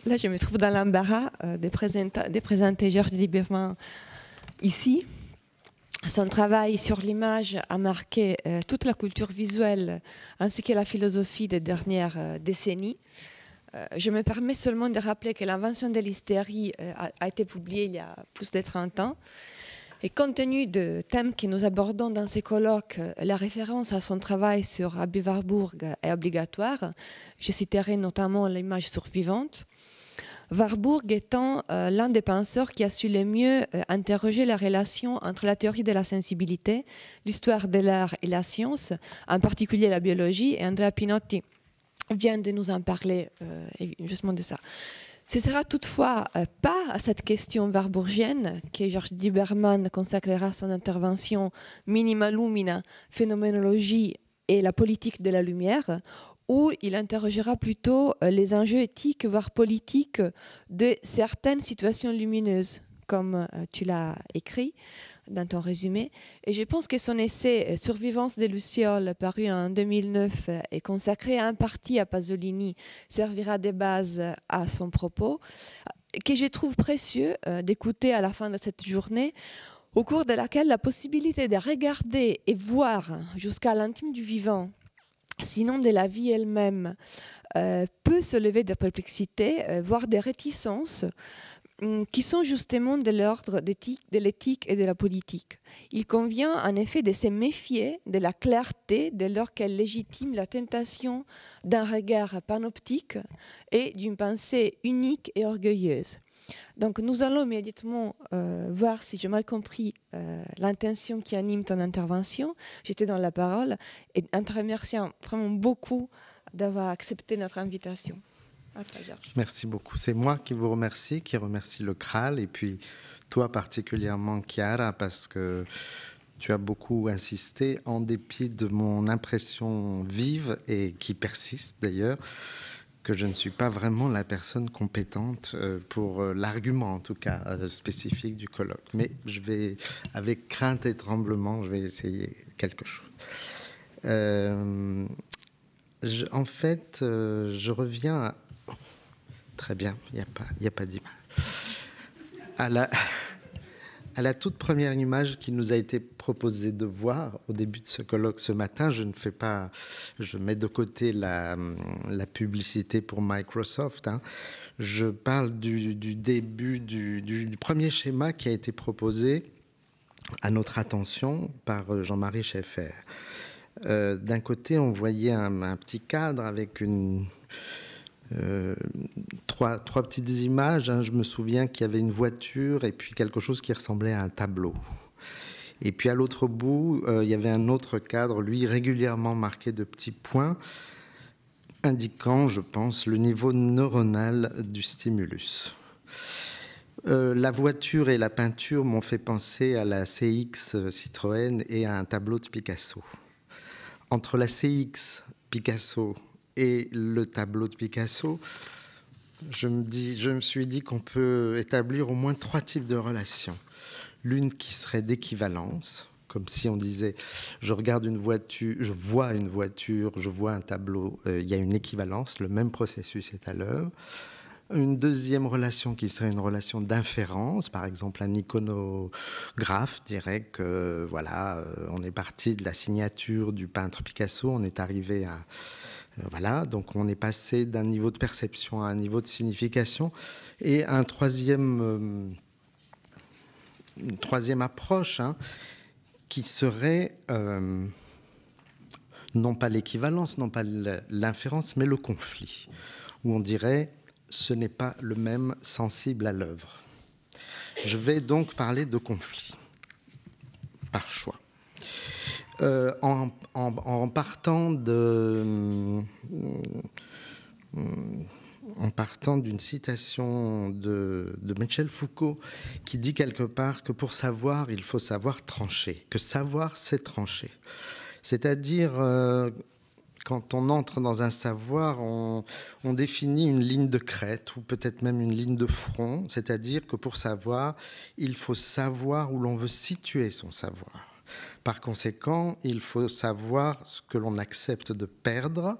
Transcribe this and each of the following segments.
Là, je me trouve dans l'embarras de présenter Georges Lieberman ici. Son travail sur l'image a marqué toute la culture visuelle ainsi que la philosophie des dernières décennies. Je me permets seulement de rappeler que l'invention de l'hystérie a été publiée il y a plus de 30 ans. Et compte tenu de thèmes que nous abordons dans ces colloques, la référence à son travail sur Aby Warburg est obligatoire. Je citerai notamment l'image survivante. Warburg étant l'un des penseurs qui a su le mieux interroger la relation entre la théorie de la sensibilité, l'histoire de l'art et la science, en particulier la biologie, et Andrea Pinotti vient de nous en parler justement de ça. Ce sera toutefois pas à cette question warburgienne que Georges Lieberman consacrera son intervention Minima Lumina, phénoménologie et la politique de la lumière, où il interrogera plutôt les enjeux éthiques, voire politiques, de certaines situations lumineuses, comme tu l'as écrit dans ton résumé. Et je pense que son essai « Survivance des Lucioles », paru en 2009 et consacré en partie à Pasolini, servira de base à son propos, que je trouve précieux d'écouter à la fin de cette journée, au cours de laquelle la possibilité de regarder et voir jusqu'à l'intime du vivant, sinon de la vie elle-même, peut se lever de perplexité, voire des réticences, qui sont justement de l'ordre de l'éthique et de la politique. Il convient en effet de se méfier de la clarté dès lors qu'elle légitime la tentation d'un regard panoptique et d'une pensée unique et orgueilleuse. Donc nous allons immédiatement voir si j'ai mal compris l'intention qui anime ton intervention. J'étais dans la parole et en te remerciant vraiment beaucoup d'avoir accepté notre invitation. À toi, Georges. Merci beaucoup. C'est moi qui vous remercie, qui remercie le CRAL et puis toi particulièrement, Chiara, parce que tu as beaucoup insisté en dépit de mon impression vive et qui persiste d'ailleurs, que je ne suis pas vraiment la personne compétente pour l'argument, en tout cas, spécifique du colloque. Mais je vais, avec crainte et tremblement, je vais essayer quelque chose. En fait, je reviens à... Très bien, il n'y a pas d'image. À la toute première image qui nous a été proposée de voir au début de ce colloque ce matin, je mets de côté la publicité pour Microsoft. Hein. Je parle du début, du premier schéma qui a été proposé à notre attention par Jean-Marie Schaeffer. D'un côté, on voyait un petit cadre avec trois petites images. Hein. Je me souviens qu'il y avait une voiture et puis quelque chose qui ressemblait à un tableau. Et puis à l'autre bout, il y avait un autre cadre, lui, régulièrement marqué de petits points, indiquant, je pense, le niveau neuronal du stimulus. La voiture et la peinture m'ont fait penser à la CX Citroën et à un tableau de Picasso. Entre la CX Picasso et le tableau de Picasso, je me suis dit qu'on peut établir au moins 3 types de relations. L'une qui serait d'équivalence, comme si on disait je regarde une voiture, je vois une voiture, je vois un tableau, il y a une équivalence, le même processus est à l'œuvre. Une deuxième relation qui serait une relation d'inférence, par exemple un iconographe dirait que voilà, on est parti de la signature du peintre Picasso, on est arrivé à voilà, donc on est passé d'un niveau de perception à un niveau de signification. Et une troisième approche qui serait non pas l'équivalence, non pas l'inférence, mais le conflit, où on dirait ce n'est pas le même sensible à l'œuvre. Je vais donc parler de conflit, par choix. En partant d'une citation de Michel Foucault qui dit quelque part que pour savoir, il faut savoir trancher, que savoir, c'est trancher. C'est-à-dire, quand on entre dans un savoir, on définit une ligne de crête ou peut-être même une ligne de front, c'est-à-dire que pour savoir, il faut savoir où l'on veut situer son savoir. Par conséquent, il faut savoir ce que l'on accepte de perdre,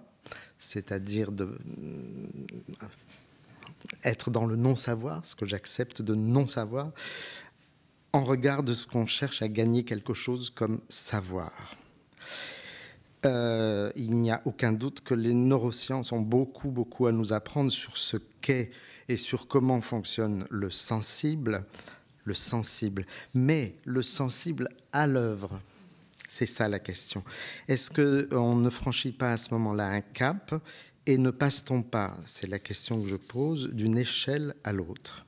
c'est-à-dire être dans le non-savoir, ce que j'accepte de non-savoir, en regard de ce qu'on cherche à gagner quelque chose comme savoir. Il n'y a aucun doute que les neurosciences ont beaucoup à nous apprendre sur ce qu'est et sur comment fonctionne le sensible. Mais le sensible à l'œuvre, c'est ça la question. Est-ce qu'on ne franchit pas à ce moment-là un cap et ne passe-t-on pas, c'est la question que je pose, d'une échelle à l'autre?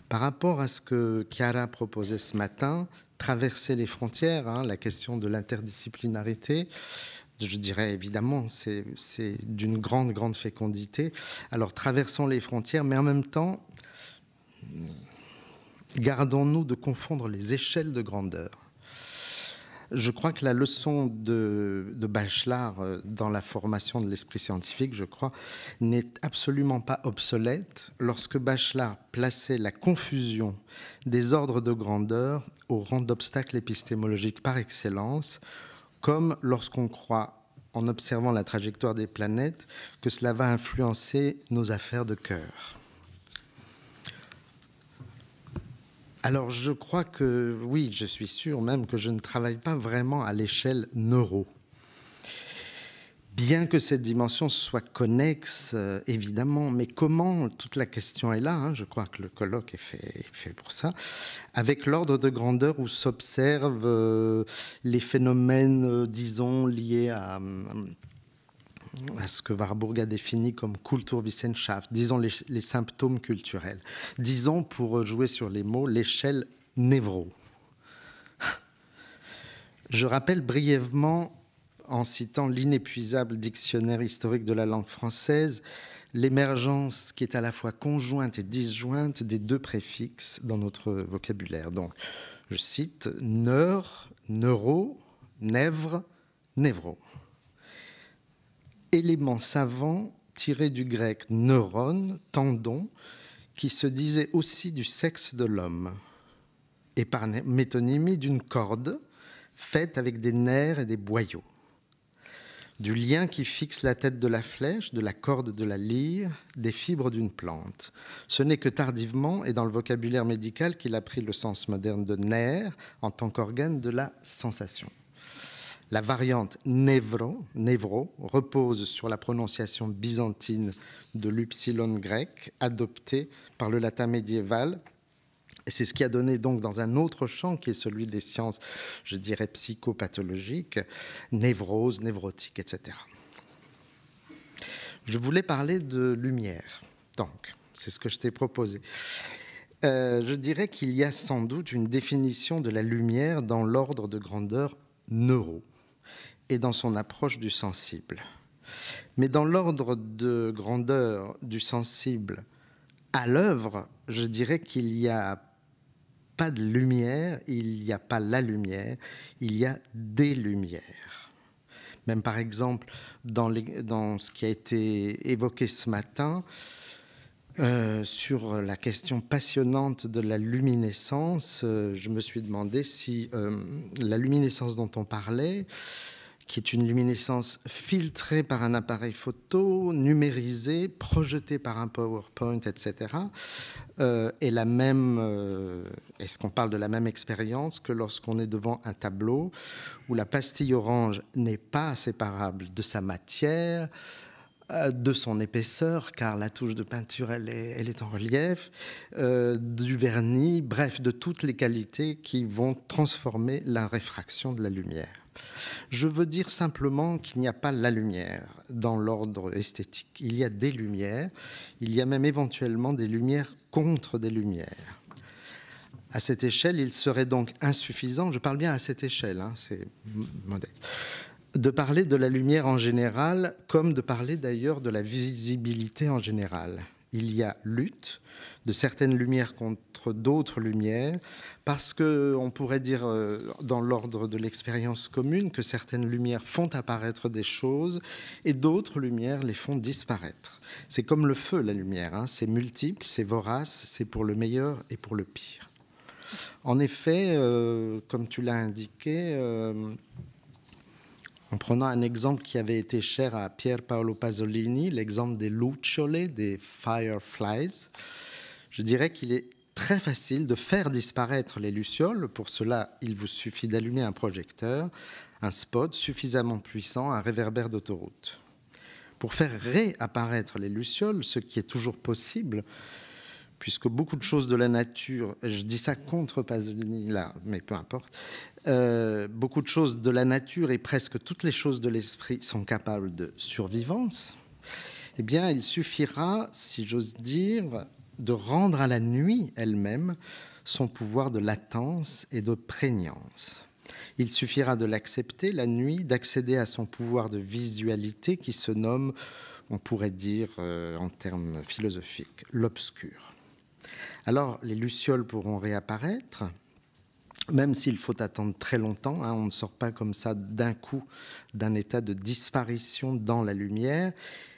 Par rapport à ce que Chiara proposait ce matin, traverser les frontières, la question de l'interdisciplinarité, je dirais évidemment, c'est d'une grande fécondité. Alors traversons les frontières, mais en même temps, gardons-nous de confondre les échelles de grandeur. Je crois que la leçon de Bachelard dans la formation de l'esprit scientifique, je crois, n'est absolument pas obsolète lorsque Bachelard plaçait la confusion des ordres de grandeur au rang d'obstacle épistémologique par excellence, comme lorsqu'on croit, en observant la trajectoire des planètes, que cela va influencer nos affaires de cœur. Alors, je crois que, oui, je suis sûr même que je ne travaille pas vraiment à l'échelle neuro. Bien que cette dimension soit connexe, évidemment, mais comment, toute la question est là, je crois que le colloque est fait pour ça, avec l'ordre de grandeur où s'observent les phénomènes, disons, liés à ce que Warburg a défini comme Kulturwissenschaft, disons les symptômes culturels. Disons, pour jouer sur les mots, l'échelle névro. Je rappelle brièvement, en citant l'inépuisable dictionnaire historique de la langue française, l'émergence qui est à la fois conjointe et disjointe des deux préfixes dans notre vocabulaire. Donc, je cite, neur, neuro, nèvre, névro. Élément savant tiré du grec neurone, tendon, qui se disait aussi du sexe de l'homme, et par métonymie d'une corde faite avec des nerfs et des boyaux, du lien qui fixe la tête de la flèche, de la corde de la lyre, des fibres d'une plante. Ce n'est que tardivement et dans le vocabulaire médical qu'il a pris le sens moderne de nerf en tant qu'organe de la sensation. La variante névro, repose sur la prononciation byzantine de l'upsilon grec, adoptée par le latin médiéval. Et c'est ce qui a donné donc dans un autre champ, qui est celui des sciences, je dirais, psychopathologiques, névrose, névrotique, etc. Je voulais parler de lumière. Donc, c'est ce que je t'ai proposé. Je dirais qu'il y a sans doute une définition de la lumière dans l'ordre de grandeur neuro et dans son approche du sensible. Mais dans l'ordre de grandeur du sensible à l'œuvre, je dirais qu'il n'y a pas de lumière, il n'y a pas la lumière, il y a des lumières. Même par exemple, dans ce qui a été évoqué ce matin, sur la question passionnante de la luminescence, je me suis demandé si la luminescence dont on parlait, qui est une luminescence filtrée par un appareil photo, numérisée, projetée par un PowerPoint, etc., est la même. Est-ce qu'on parle de la même expérience que lorsqu'on est devant un tableau où la pastille orange n'est pas séparable de sa matière, de son épaisseur, car la touche de peinture, elle est en relief, du vernis, bref, de toutes les qualités qui vont transformer la réfraction de la lumière. Je veux dire simplement qu'il n'y a pas la lumière dans l'ordre esthétique. Il y a des lumières, il y a même éventuellement des lumières contre des lumières. À cette échelle, il serait donc insuffisant, je parle bien à cette échelle, c'est modeste, de parler de la lumière en général, comme de parler d'ailleurs de la visibilité en général. Il y a lutte de certaines lumières contre d'autres lumières, parce qu'on pourrait dire dans l'ordre de l'expérience commune que certaines lumières font apparaître des choses et d'autres lumières les font disparaître. C'est comme le feu, la lumière, c'est multiple, c'est vorace, c'est pour le meilleur et pour le pire. En effet, comme tu l'as indiqué, En prenant un exemple qui avait été cher à Pier Paolo Pasolini, l'exemple des lucciole, des fireflies, je dirais qu'il est très facile de faire disparaître les lucioles. Pour cela, il vous suffit d'allumer un projecteur, un spot suffisamment puissant, un réverbère d'autoroute. Pour faire réapparaître les lucioles, ce qui est toujours possible, puisque beaucoup de choses de la nature, je dis ça contre Pasolini là, mais peu importe, beaucoup de choses de la nature et presque toutes les choses de l'esprit sont capables de survivance, eh bien, il suffira, si j'ose dire, de rendre à la nuit elle-même son pouvoir de latence et de prégnance. Il suffira de l'accepter, la nuit, d'accéder à son pouvoir de visualité qui se nomme, on pourrait dire en termes philosophiques, l'obscur. Alors, les lucioles pourront réapparaître, même s'il faut attendre très longtemps. On ne sort pas comme ça d'un coup d'un état de disparition dans la lumière.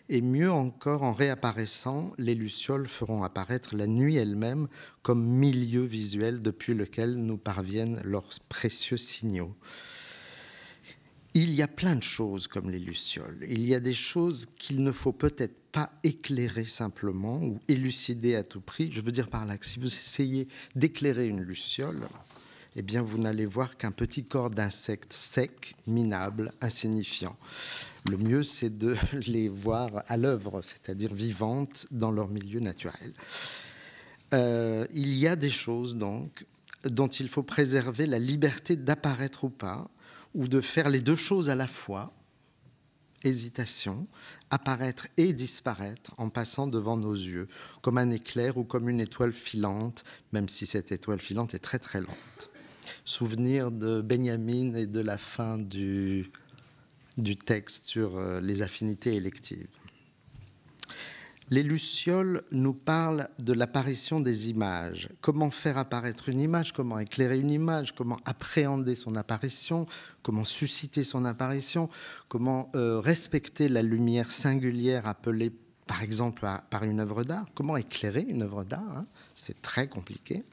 Et mieux encore, en réapparaissant, les lucioles feront apparaître la nuit elle-même comme milieu visuel depuis lequel nous parviennent leurs précieux signaux. Il y a plein de choses comme les lucioles. Il y a des choses qu'il ne faut peut-être pas éclairer simplement ou élucider à tout prix. Je veux dire par là que si vous essayez d'éclairer une luciole, eh bien vous n'allez voir qu'un petit corps d'insectes secs, minables, insignifiants. Le mieux, c'est de les voir à l'œuvre, c'est-à-dire vivantes dans leur milieu naturel. Il y a des choses donc dont il faut préserver la liberté d'apparaître ou pas, ou de faire les deux choses à la fois, hésitation, apparaître et disparaître en passant devant nos yeux, comme un éclair ou comme une étoile filante, même si cette étoile filante est très très lente. Souvenir de Benjamin et de la fin du texte sur les affinités électives. Les lucioles nous parlent de l'apparition des images. Comment faire apparaître une image, comment éclairer une image, comment appréhender son apparition, comment susciter son apparition, comment respecter la lumière singulière appelée par exemple par une œuvre d'art, comment éclairer une œuvre d'art, c'est très compliqué.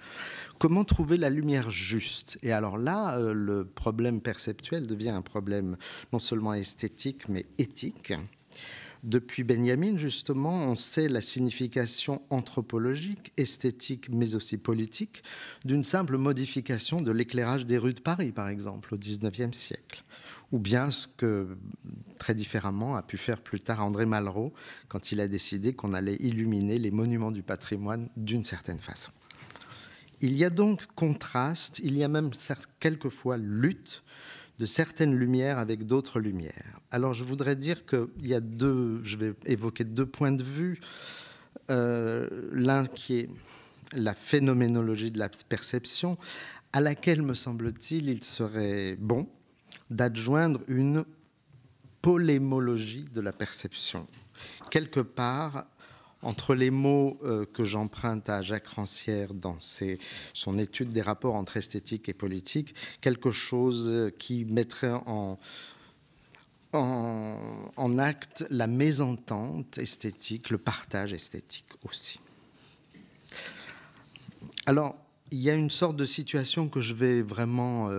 Comment trouver la lumière juste? Et alors là, le problème perceptuel devient un problème non seulement esthétique, mais éthique. Depuis Benjamin, justement, on sait la signification anthropologique, esthétique, mais aussi politique d'une simple modification de l'éclairage des rues de Paris, par exemple, au XIXe siècle. Ou bien ce que, très différemment, a pu faire plus tard André Malraux quand il a décidé qu'on allait illuminer les monuments du patrimoine d'une certaine façon. Il y a donc contraste, il y a même quelquefois lutte de certaines lumières avec d'autres lumières. Alors je voudrais dire qu'il y a je vais évoquer deux points de vue. L'un qui est la phénoménologie de la perception, à laquelle, me semble-t-il, il serait bon d'adjoindre une polémologie de la perception. Quelque part, entre les mots que j'emprunte à Jacques Rancière dans son étude des rapports entre esthétique et politique, quelque chose qui mettrait en acte la mésentente esthétique, le partage esthétique aussi. Alors, il y a une sorte de situation que je vais vraiment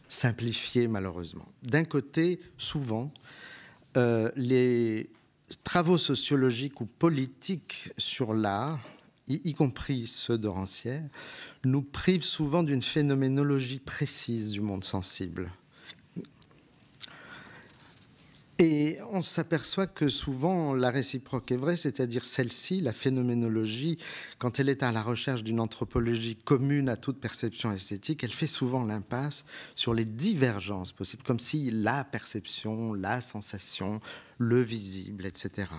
simplifier malheureusement. D'un côté, souvent, les travaux sociologiques ou politiques sur l'art, y compris ceux de Rancière, nous privent souvent d'une phénoménologie précise du monde sensible. Et on s'aperçoit que souvent la réciproque est vraie, c'est-à-dire celle-ci, la phénoménologie, quand elle est à la recherche d'une anthropologie commune à toute perception esthétique, elle fait souvent l'impasse sur les divergences possibles, comme si la perception, la sensation, le visible, etc.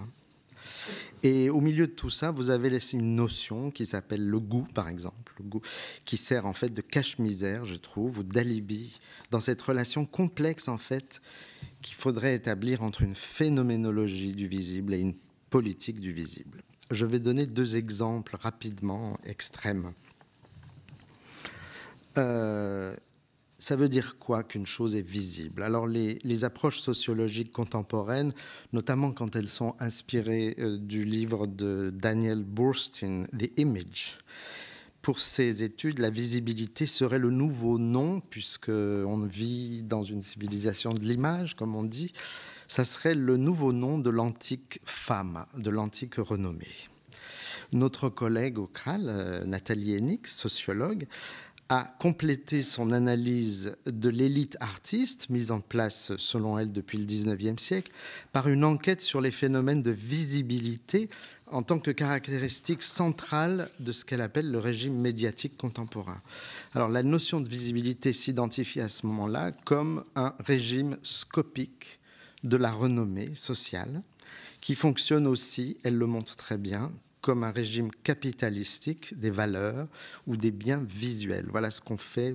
Et au milieu de tout ça, vous avez une notion qui s'appelle le goût, par exemple, le goût, qui sert en fait de cache-misère, je trouve, ou d'alibi, dans cette relation complexe, en fait, qu'il faudrait établir entre une phénoménologie du visible et une politique du visible. Je vais donner deux exemples rapidement extrêmes. Ça veut dire quoi qu'une chose est visible? Alors les approches sociologiques contemporaines, notamment quand elles sont inspirées du livre de Daniel Boorstin, The Image, Pour ces études, la visibilité serait le nouveau nom, puisqu'on vit dans une civilisation de l'image, comme on dit. Ça serait le nouveau nom de l'antique femme, de l'antique renommée. Notre collègue au CRAL, Nathalie Hennig, sociologue, a complété son analyse de l'élite artiste, mise en place selon elle depuis le 19e siècle, par une enquête sur les phénomènes de visibilité en tant que caractéristique centrale de ce qu'elle appelle le régime médiatique contemporain. Alors la notion de visibilité s'identifie à ce moment-là comme un régime scopique de la renommée sociale, qui fonctionne aussi, elle le montre très bien, comme un régime capitalistique des valeurs ou des biens visuels. Voilà ce qu'on fait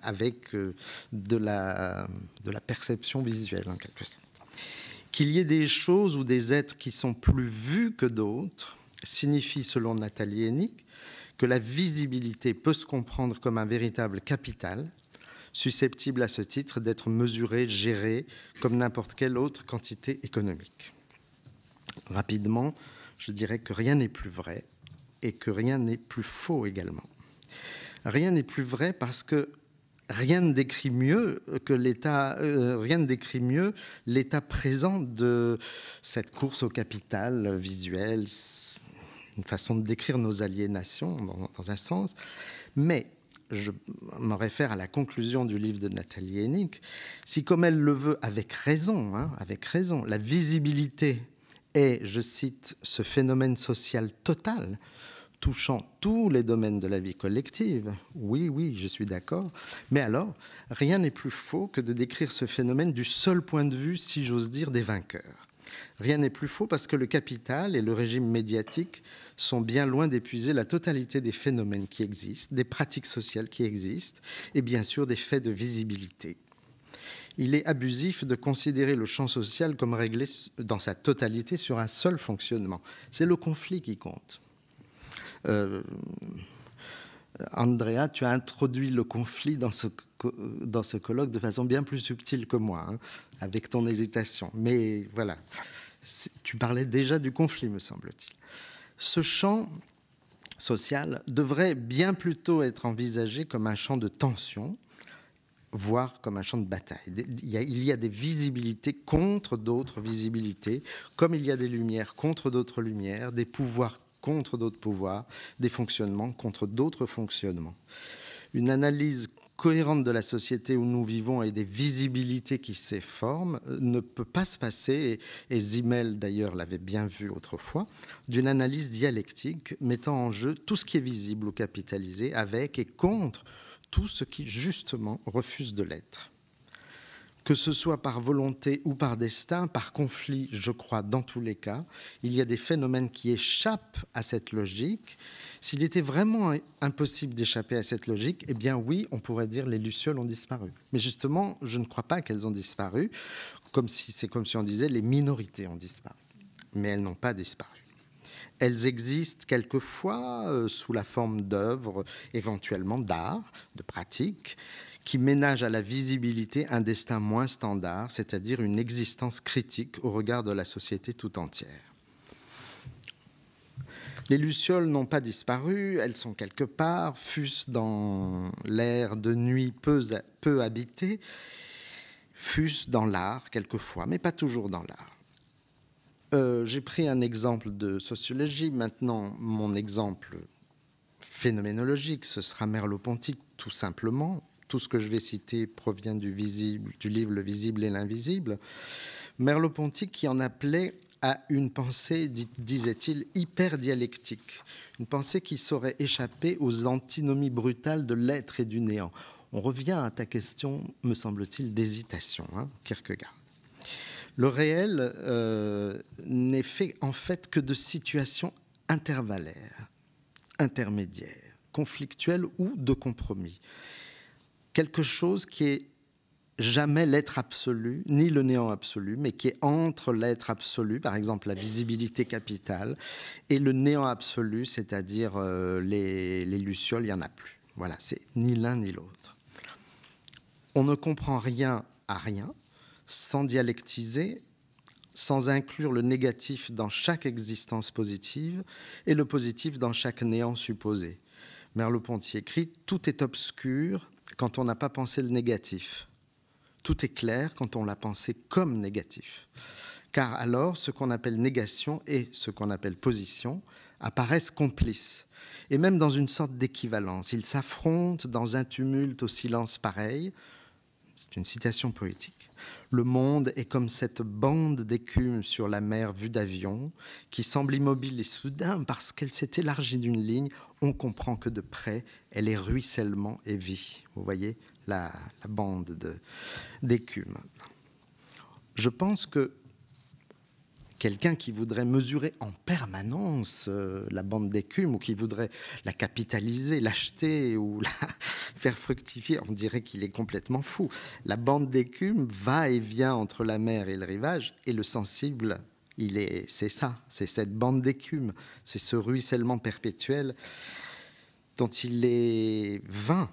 avec de la perception visuelle, en quelque sorte. Qu'il y ait des choses ou des êtres qui sont plus vus que d'autres signifie, selon Nathalie Hennig, que la visibilité peut se comprendre comme un véritable capital, susceptible à ce titre d'être mesuré, géré comme n'importe quelle autre quantité économique. Rapidement, je dirais que rien n'est plus vrai et que rien n'est plus faux également. Rien n'est plus vrai parce que rien ne décrit mieux l'état présent de cette course au capital visuel, une façon de décrire nos aliénations dans un sens. Mais je me réfère à la conclusion du livre de Nathalie Hennig. Si, comme elle le veut, avec raison, la visibilité est, je cite, ce phénomène social total touchant tous les domaines de la vie collective. Oui, je suis d'accord. Mais alors, rien n'est plus faux que de décrire ce phénomène du seul point de vue, si j'ose dire, des vainqueurs. Rien n'est plus faux parce que le capital et le régime médiatique sont bien loin d'épuiser la totalité des phénomènes qui existent, des pratiques sociales qui existent et bien sûr des faits de visibilité. Il est abusif de considérer le champ social comme réglé dans sa totalité sur un seul fonctionnement. C'est le conflit qui compte. Andrea, tu as introduit le conflit dans ce colloque de façon bien plus subtile que moi, avec ton hésitation. Mais voilà, tu parlais déjà du conflit, me semble-t-il. Ce champ social devrait bien plutôt être envisagé comme un champ de tension, voire comme un champ de bataille. Il y a des visibilités contre d'autres visibilités, comme il y a des lumières contre d'autres lumières, des pouvoirs contre d'autres pouvoirs, des fonctionnements contre d'autres fonctionnements. Une analyse cohérente de la société où nous vivons et des visibilités qui s'y forment ne peut pas se passer, et Simmel d'ailleurs l'avait bien vu autrefois, d'une analyse dialectique mettant en jeu tout ce qui est visible ou capitalisé avec et contre tout ce qui justement refuse de l'être. Que ce soit par volonté ou par destin, par conflit, je crois, dans tous les cas, il y a des phénomènes qui échappent à cette logique. S'il était vraiment impossible d'échapper à cette logique, eh bien oui, on pourrait dire les lucioles ont disparu. Mais justement, je ne crois pas qu'elles ont disparu, c'est comme si on disait les minorités ont disparu. Mais elles n'ont pas disparu. Elles existent quelquefois sous la forme d'œuvres, éventuellement d'art, de pratiques, qui ménage à la visibilité un destin moins standard, c'est-à-dire une existence critique au regard de la société tout entière. Les lucioles n'ont pas disparu, elles sont quelque part, fût-ce dans l'air de nuit peu habité, fût-ce dans l'art quelquefois, mais pas toujours dans l'art. J'ai pris un exemple de sociologie, maintenant mon exemple phénoménologique, ce sera Merleau-Ponty tout simplement. Tout ce que je vais citer provient du livre Le visible et l'invisible. Merleau-Ponty qui en appelait à une pensée, disait-il, hyperdialectique. Une pensée qui saurait échapper aux antinomies brutales de l'être et du néant. On revient à ta question, me semble-t-il, d'hésitation, Kierkegaard. Le réel n'est fait en fait que de situations intervallaires, intermédiaires, conflictuelles ou de compromis. Quelque chose qui est jamais l'être absolu, ni le néant absolu, mais qui est entre l'être absolu, par exemple la visibilité capitale, et le néant absolu, c'est-à-dire les lucioles, il n'y en a plus. Voilà, c'est ni l'un ni l'autre. On ne comprend rien à rien, sans dialectiser, sans inclure le négatif dans chaque existence positive et le positif dans chaque néant supposé. Merleau-Ponty écrit « Tout est obscur quand on n'a pas pensé le négatif. Tout est clair quand on l'a pensé comme négatif. Car alors, ce qu'on appelle négation et ce qu'on appelle position apparaissent complices. Et même dans une sorte d'équivalence. Ils s'affrontent dans un tumulte au silence pareil. » C'est une citation poétique. « Le monde est comme cette bande d'écume sur la mer vue d'avion qui semble immobile et soudain, parce qu'elle s'est élargie d'une ligne, on comprend que de près, elle est ruissellement et vie. » Vous voyez la bande d'écume. Je pense que quelqu'un qui voudrait mesurer en permanence la bande d'écume ou qui voudrait la capitaliser, l'acheter ou la faire fructifier, on dirait qu'il est complètement fou. La bande d'écume va et vient entre la mer et le rivage et le sensible, c'est ça, c'est cette bande d'écume, c'est ce ruissellement perpétuel dont il est vain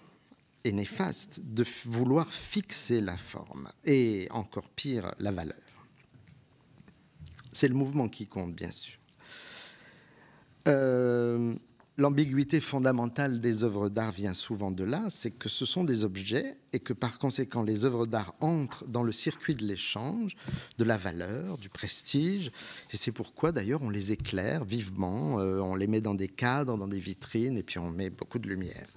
et néfaste de vouloir fixer la forme et encore pire la valeur. C'est le mouvement qui compte, bien sûr. L'ambiguïté fondamentale des œuvres d'art vient souvent de là, c'est que ce sont des objets et que par conséquent les œuvres d'art entrent dans le circuit de l'échange, de la valeur, du prestige. Et c'est pourquoi d'ailleurs on les éclaire vivement, on les met dans des cadres, dans des vitrines et puis on met beaucoup de lumière.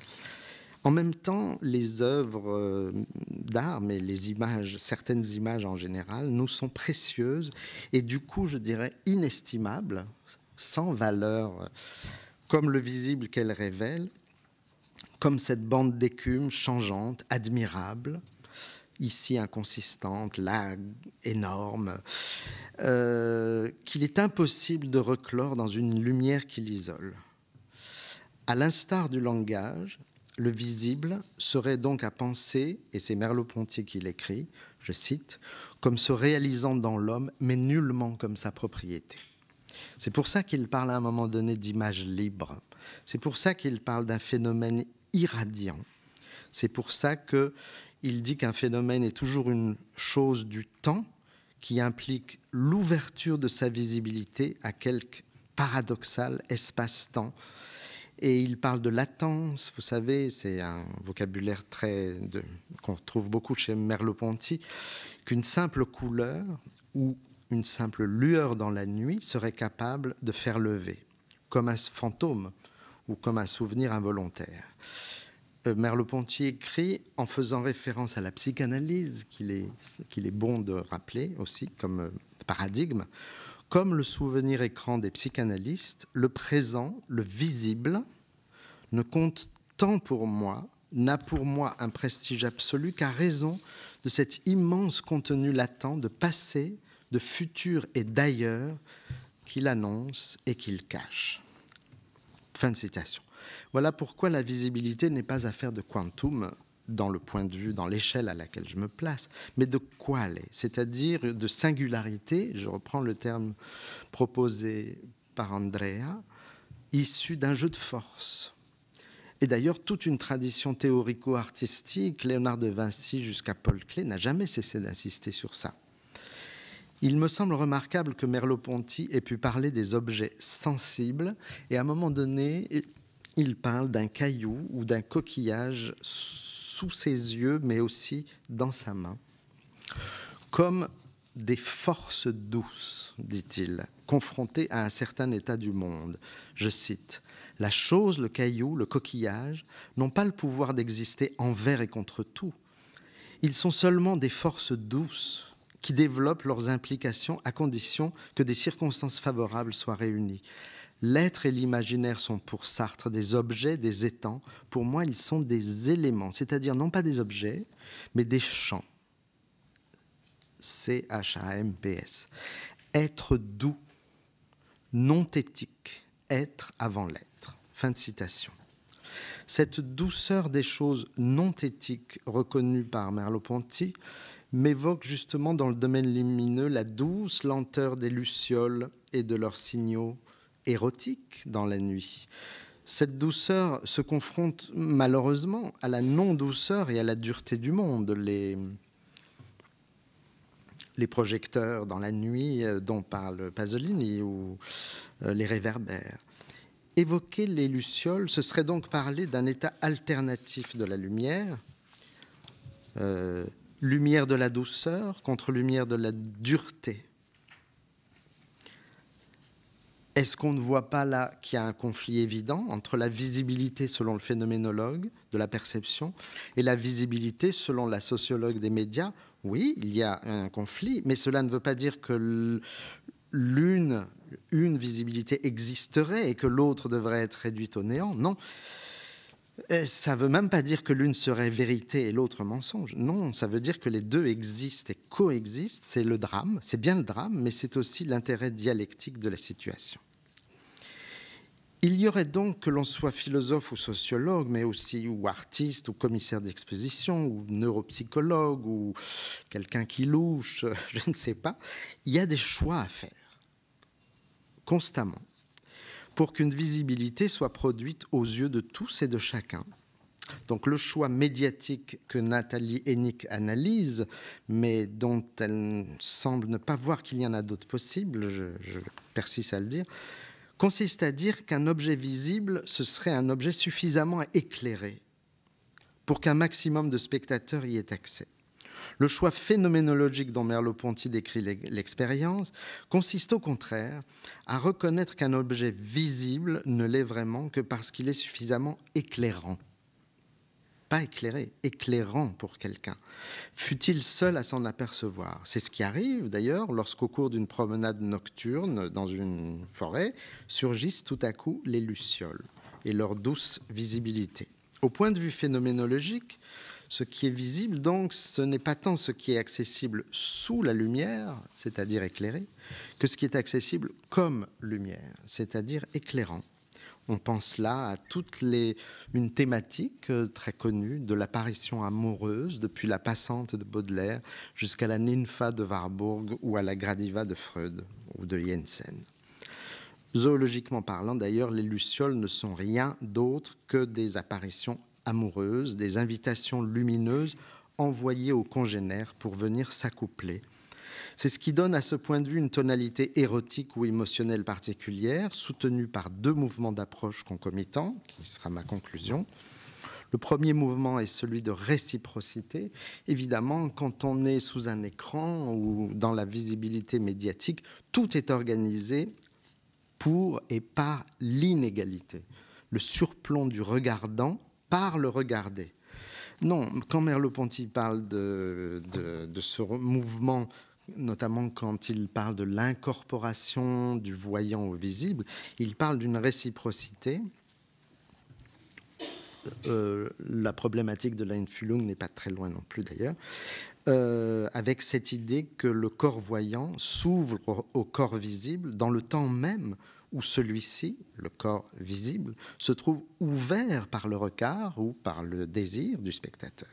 En même temps, les œuvres d'art, mais les images, certaines images en général, nous sont précieuses et du coup, je dirais, inestimables, sans valeur, comme le visible qu'elles révèlent, comme cette bande d'écume changeante, admirable, ici inconsistante, là énorme, qu'il est impossible de reclore dans une lumière qui l'isole. À l'instar du langage, le visible serait donc à penser, et c'est Merleau-Ponty qui l'écrit, je cite, comme se réalisant dans l'homme, mais nullement comme sa propriété. C'est pour ça qu'il parle à un moment donné d'image libre. C'est pour ça qu'il parle d'un phénomène irradiant. C'est pour ça qu'il dit qu'un phénomène est toujours une chose du temps qui implique l'ouverture de sa visibilité à quelque paradoxal espace-temps. Et il parle de latence, vous savez, c'est un vocabulaire qu'on retrouve beaucoup chez Merleau-Ponty, qu'une simple couleur ou une simple lueur dans la nuit serait capable de faire lever, comme un fantôme ou comme un souvenir involontaire. Merleau-Ponty écrit, en faisant référence à la psychanalyse, qu'il est bon de rappeler aussi comme paradigme, comme le souvenir écran des psychanalystes, le présent, le visible, ne compte tant pour moi, n'a pour moi un prestige absolu qu'à raison de cet immense contenu latent de passé, de futur et d'ailleurs qu'il annonce et qu'il cache. Fin de citation. Voilà pourquoi la visibilité n'est pas affaire de quantum dans le point de vue, dans l'échelle à laquelle je me place, mais de quale, c'est-à-dire de singularité, je reprends le terme proposé par Andrea, issu d'un jeu de force. Et d'ailleurs, toute une tradition théorico-artistique, Léonard de Vinci jusqu'à Paul Klee, n'a jamais cessé d'insister sur ça. Il me semble remarquable que Merleau-Ponty ait pu parler des objets sensibles, et à un moment donné, il parle d'un caillou ou d'un coquillage sous ses yeux, mais aussi dans sa main, comme des forces douces, dit-il, confrontées à un certain état du monde. Je cite, « La chose, le caillou, le coquillage, n'ont pas le pouvoir d'exister envers et contre tout. Ils sont seulement des forces douces qui développent leurs implications à condition que des circonstances favorables soient réunies. L'être et l'imaginaire sont pour Sartre des objets, des étangs. Pour moi, ils sont des éléments, c'est-à-dire non pas des objets, mais des champs. C-H-A-M-P-S. Être doux, non thétique, être avant l'être. Fin de citation. Cette douceur des choses non thétiques reconnue par Merleau-Ponty m'évoque justement dans le domaine lumineux la douce lenteur des lucioles et de leurs signaux érotiques dans la nuit. Cette douceur se confronte malheureusement à la non-douceur et à la dureté du monde. Les projecteurs dans la nuit dont parle Pasolini ou les réverbères. Évoquer les lucioles, ce serait donc parler d'un état alternatif de la lumière, lumière de la douceur contre lumière de la dureté. Est-ce qu'on ne voit pas là qu'il y a un conflit évident entre la visibilité selon le phénoménologue de la perception et la visibilité selon la sociologue des médias? Oui, il y a un conflit, mais cela ne veut pas dire que une visibilité existerait et que l'autre devrait être réduite au néant. Non. Ça ne veut même pas dire que l'une serait vérité et l'autre mensonge. Non, ça veut dire que les deux existent et coexistent. C'est le drame, c'est bien le drame, mais c'est aussi l'intérêt dialectique de la situation. Il y aurait donc, que l'on soit philosophe ou sociologue, mais aussi ou artiste ou commissaire d'exposition ou neuropsychologue ou quelqu'un qui louche, je ne sais pas, il y a des choix à faire constamment pour qu'une visibilité soit produite aux yeux de tous et de chacun. Donc le choix médiatique que Nathalie Hennig analyse, mais dont elle semble ne pas voir qu'il y en a d'autres possibles, je persiste à le dire, consiste à dire qu'un objet visible, ce serait un objet suffisamment éclairé pour qu'un maximum de spectateurs y aient accès. Le choix phénoménologique dont Merleau-Ponty décrit l'expérience consiste au contraire à reconnaître qu'un objet visible ne l'est vraiment que parce qu'il est suffisamment éclairant. Pas éclairé, éclairant pour quelqu'un, fût-il seul à s'en apercevoir. C'est ce qui arrive d'ailleurs lorsqu'au cours d'une promenade nocturne dans une forêt surgissent tout à coup les lucioles et leur douce visibilité. Au point de vue phénoménologique, ce qui est visible, donc, ce n'est pas tant ce qui est accessible sous la lumière, c'est-à-dire éclairé, que ce qui est accessible comme lumière, c'est-à-dire éclairant. On pense là à une thématique très connue de l'apparition amoureuse, depuis la Passante de Baudelaire jusqu'à la Nympha de Warburg ou à la Gradiva de Freud ou de Jensen. Zoologiquement parlant, d'ailleurs, les lucioles ne sont rien d'autre que des apparitions amoureuses, des invitations lumineuses envoyées aux congénères pour venir s'accoupler. C'est ce qui donne à ce point de vue une tonalité érotique ou émotionnelle particulière, soutenue par deux mouvements d'approche concomitants, qui sera ma conclusion. Le premier mouvement est celui de réciprocité. Évidemment, quand on est sous un écran ou dans la visibilité médiatique, tout est organisé pour et par l'inégalité, le surplomb du regardant par le regardé. Non, quand Merleau-Ponty parle de ce mouvement, notamment quand il parle de l'incorporation du voyant au visible, il parle d'une réciprocité. La problématique de l'Einfühlung n'est pas très loin non plus d'ailleurs, avec cette idée que le corps voyant s'ouvre au corps visible dans le temps même où celui-ci, le corps visible, se trouve ouvert par le regard ou par le désir du spectateur.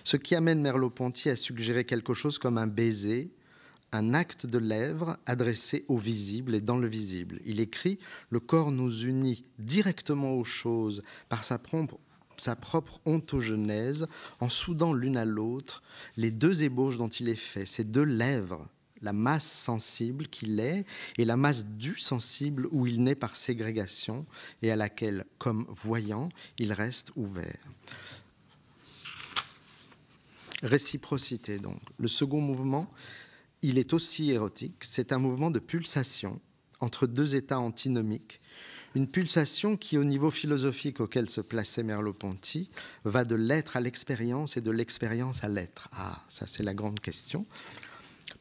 Ce qui amène Merleau-Ponty à suggérer quelque chose comme un baiser, un acte de lèvres adressé au visible et dans le visible. Il écrit « Le corps nous unit directement aux choses par sa propre ontogenèse, en soudant l'une à l'autre les deux ébauches dont il est fait, ces deux lèvres, la masse sensible qu'il est et la masse du sensible où il naît par ségrégation et à laquelle, comme voyant, il reste ouvert. » Réciprocité, donc. Le second mouvement, il est aussi érotique. C'est un mouvement de pulsation entre deux états antinomiques. Une pulsation qui, au niveau philosophique auquel se plaçait Merleau-Ponty, va de l'être à l'expérience et de l'expérience à l'être. Ah, ça c'est la grande question.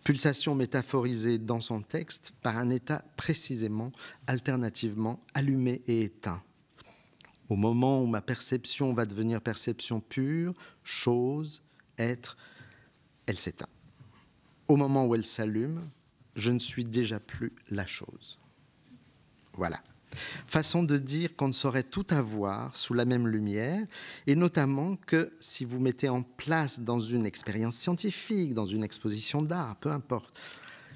Pulsation métaphorisée dans son texte par un état précisément, alternativement allumé et éteint. Au moment où ma perception va devenir perception pure, chose, être, elle s'éteint. Au moment où elle s'allume, je ne suis déjà plus la chose. Voilà. Façon de dire qu'on ne saurait tout avoir sous la même lumière, et notamment que si vous mettez en place dans une expérience scientifique, dans une exposition d'art, peu importe,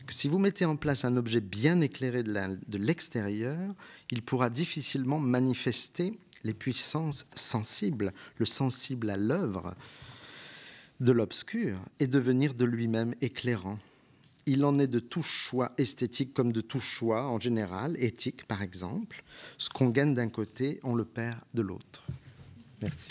que si vous mettez en place un objet bien éclairé de l'extérieur, il pourra difficilement manifester les puissances sensibles, le sensible à l'œuvre de l'obscur, et devenir de lui-même éclairant. il en est de tout choix esthétique comme de tout choix en général, éthique par exemple. Ce qu'on gagne d'un côté, on le perd de l'autre. Merci.